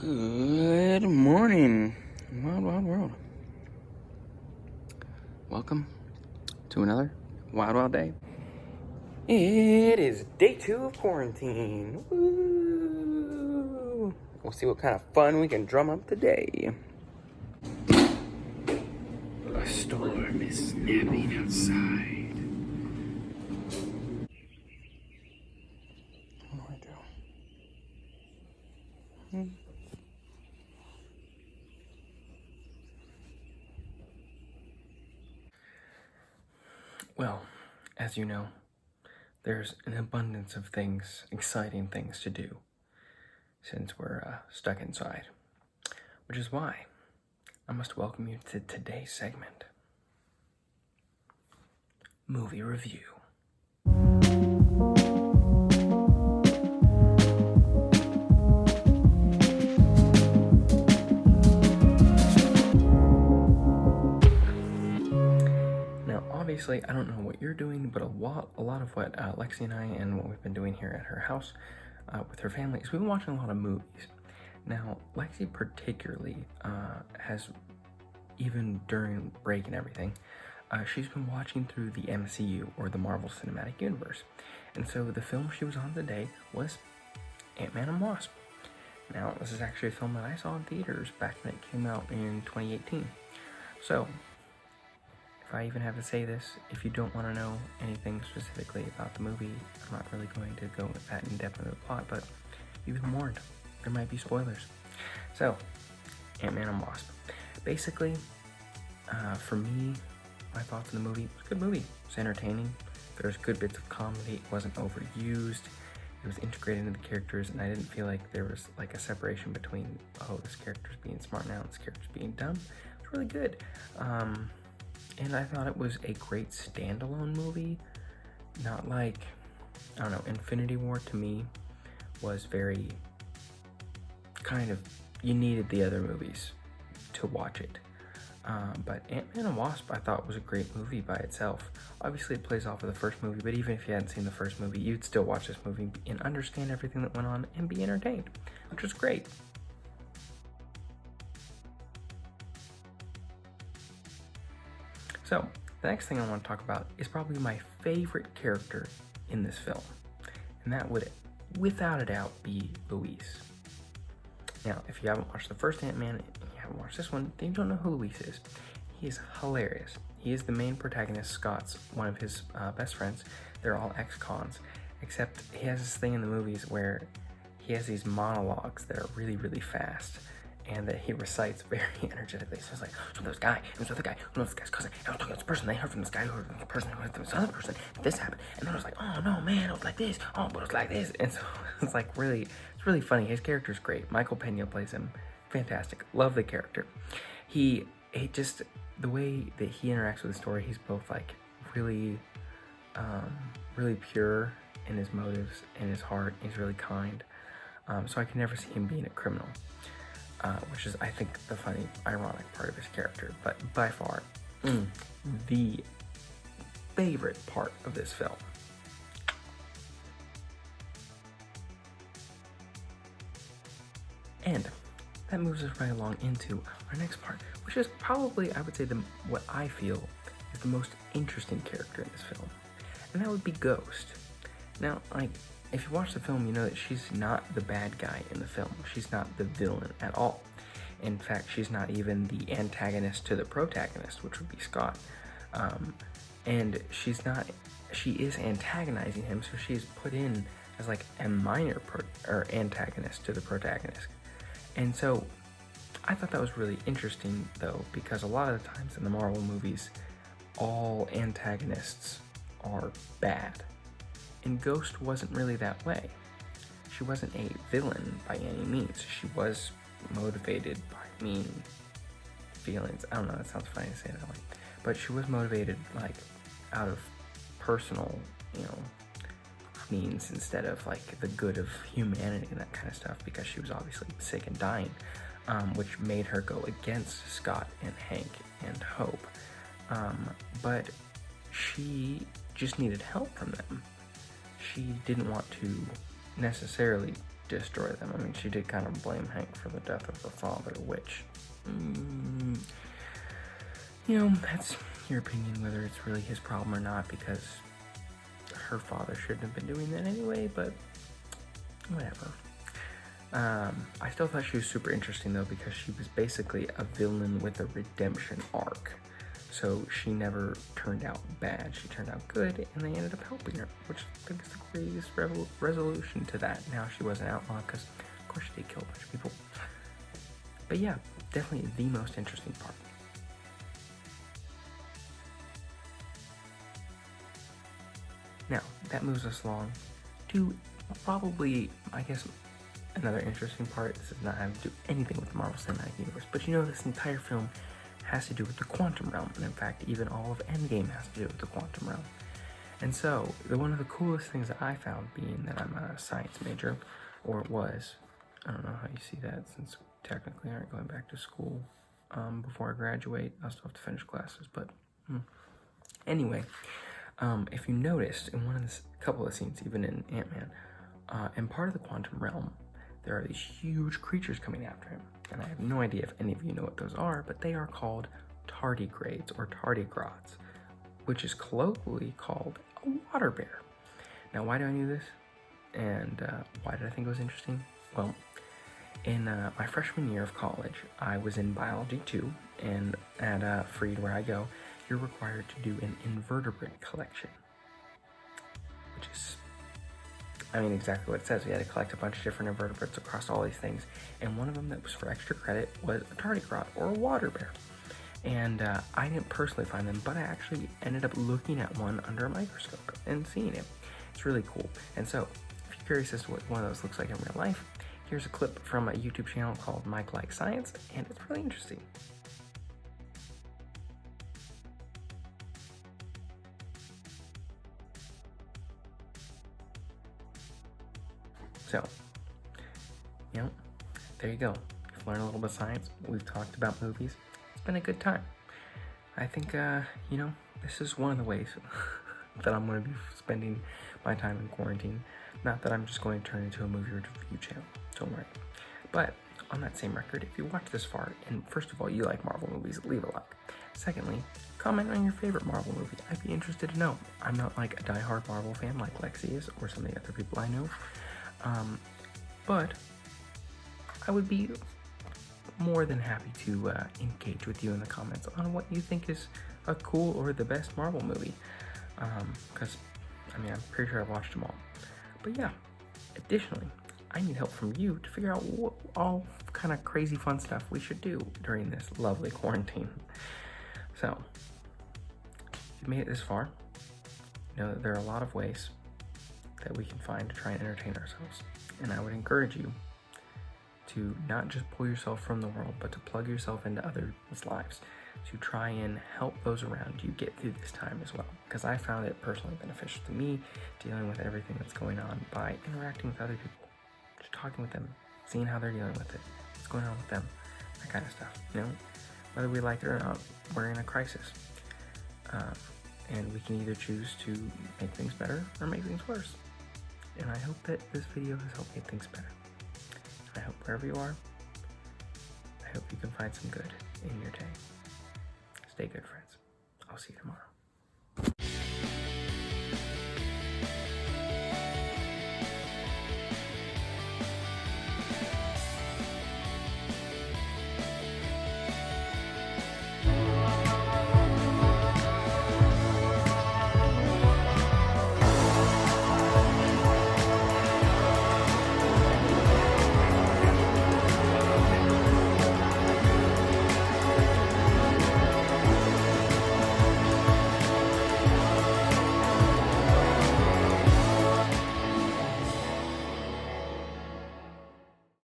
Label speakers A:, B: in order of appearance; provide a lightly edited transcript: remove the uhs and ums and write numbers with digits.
A: Good morning, wild, wild world. Welcome to another wild, wild day. It is day 2 of quarantine. Woo! We'll see what kind of fun we can drum up today. A storm is snapping outside. What do I do? Well, as you know, there's an abundance of things, exciting things to do since we're stuck inside, which is why I must welcome you to today's segment, Movie Review. Now, obviously, I don't know what you're doing, but a lot of what Lexi and I and what we've been doing here at her house with her family is we've been watching a lot of movies. Now, Lexi particularly has, even during break and everything, she's been watching through the MCU, or the Marvel Cinematic Universe. And so the film she was on today was Ant-Man and Wasp. Now, this is actually a film that I saw in theaters back when it came out in 2018. So, if I even have to say this, if you don't want to know anything specifically about the movie, I'm not really going to go that in depth into the plot, but you've been warned. There might be spoilers. So, Ant-Man and Wasp. Basically, for me, my thoughts on the movie, it was a good movie. It's entertaining. There's good bits of comedy. It wasn't overused. It was integrated into the characters, and I didn't feel like there was like a separation between, oh, this character's being smart now and this character's being dumb. It was really good. And I thought it was a great standalone movie. Not like, I don't know, Infinity War to me was very kind of, you needed the other movies to watch it. But Ant-Man and Wasp I thought was a great movie by itself. Obviously it plays off of the first movie, but even if you hadn't seen the first movie, you'd still watch this movie and understand everything that went on and be entertained, which was great. So, the next thing I want to talk about is probably my favorite character in this film, and that would, without a doubt, be Luis. Now, if you haven't watched the first Ant-Man and you haven't watched this one, then you don't know who Luis is. He is hilarious. He is the main protagonist, Scott's one of his best friends. They're all ex-cons, except he has this thing in the movies where he has these monologues that are really, really fast, and that he recites very energetically. So it's like, so this guy, and this other guy, who knows this guy's cousin, and I was talking to this person, they heard from this guy, who heard from this person, who heard from this other person, this happened, and then I was like, oh no, man, it was like this, oh, but it was like this, and so it's like really, it's really funny. His character's great. Michael Pena plays him, fantastic, love the character. He just, the way that he interacts with the story, he's both like really, really pure in his motives and his heart. He's really kind, so I can never see him being a criminal. Which is, I think, the funny, ironic part of his character, but by far, the favorite part of this film. And that moves us right along into our next part, which is probably, I would say, what I feel is the most interesting character in this film, and that would be Ghost. Now, like, if you watch the film, you know that she's not the bad guy in the film. She's not the villain at all. In fact, she's not even the antagonist to the protagonist, which would be Scott. And she is antagonizing him, so she's put in as like a minor antagonist to the protagonist. And so I thought that was really interesting, though, because a lot of the times in the Marvel movies, all antagonists are bad. And Ghost wasn't really that way. She wasn't a villain by any means. She was motivated by mean feelings. I don't know, that sounds funny to say it that way. But she was motivated like out of personal, means instead of like the good of humanity and that kind of stuff, because she was obviously sick and dying, which made her go against Scott and Hank and Hope. But she just needed help from them. She didn't want to necessarily destroy them. I mean, she did kind of blame Hank for the death of the father, which, that's your opinion, whether it's really his problem or not, because her father shouldn't have been doing that anyway, but whatever. I still thought she was super interesting, though, because she was basically a villain with a redemption arc. So she never turned out bad. She turned out good, and they ended up helping her, which I think is the greatest resolution to that. Now, she was an outlaw because, of course, she did kill a bunch of people. But yeah, definitely the most interesting part. Now, that moves us along to probably, I guess, another interesting part. This does not have to do anything with the Marvel Cinematic Universe, but this entire film has to do with the quantum realm, and in fact, even all of Endgame has to do with the quantum realm. And so, one of the coolest things that I found, being that I'm a science major, or was, I don't know how you see that, since technically I aren't going back to school before I graduate. I'll still have to finish classes, but anyway, if you noticed in couple of scenes, even in Ant-Man, in part of the quantum realm, there are these huge creatures coming after him. And I have no idea if any of you know what those are, but they are called tardigrades or tardigrades, which is colloquially called a water bear. Now, why do I know this? And why did I think it was interesting? Well, in my freshman year of college, I was in biology 2, and at Freed, where I go, you're required to do an invertebrate collection, which is, exactly what it says. We had to collect a bunch of different invertebrates across all these things, and one of them that was for extra credit was a tardigrade, or a water bear. And I didn't personally find them, but I actually ended up looking at one under a microscope and seeing it. It's really cool. And so, if you're curious as to what one of those looks like in real life, here's a clip from a YouTube channel called Mike Likes Science, and it's really interesting. So, there you go. You've learned a little bit of science. We've talked about movies. It's been a good time. I think, this is one of the ways that I'm going to be spending my time in quarantine. Not that I'm just going to turn into a movie review channel. Don't worry. But on that same record, if you watched this far, and first of all, you like Marvel movies, leave a like. Secondly, comment on your favorite Marvel movie. I'd be interested to know. I'm not like a diehard Marvel fan like Lexi is, or some of the other people I know. But I would be more than happy to engage with you in the comments on what you think is a cool or the best Marvel movie. Because, I'm pretty sure I've watched them all. But yeah, additionally, I need help from you to figure out what all kind of crazy fun stuff we should do during this lovely quarantine. So, if you've made it this far, you know that there are a lot of ways that we can find to try and entertain ourselves. And I would encourage you to not just pull yourself from the world, but to plug yourself into others' lives, to try and help those around you get through this time as well. Because I found it personally beneficial to me, dealing with everything that's going on by interacting with other people, just talking with them, seeing how they're dealing with it, what's going on with them, that kind of stuff. Whether we like it or not, we're in a crisis. And we can either choose to make things better or make things worse. And I hope that this video has helped make things better. I hope wherever you are, I hope you can find some good in your day. Stay good, friends. I'll see you tomorrow.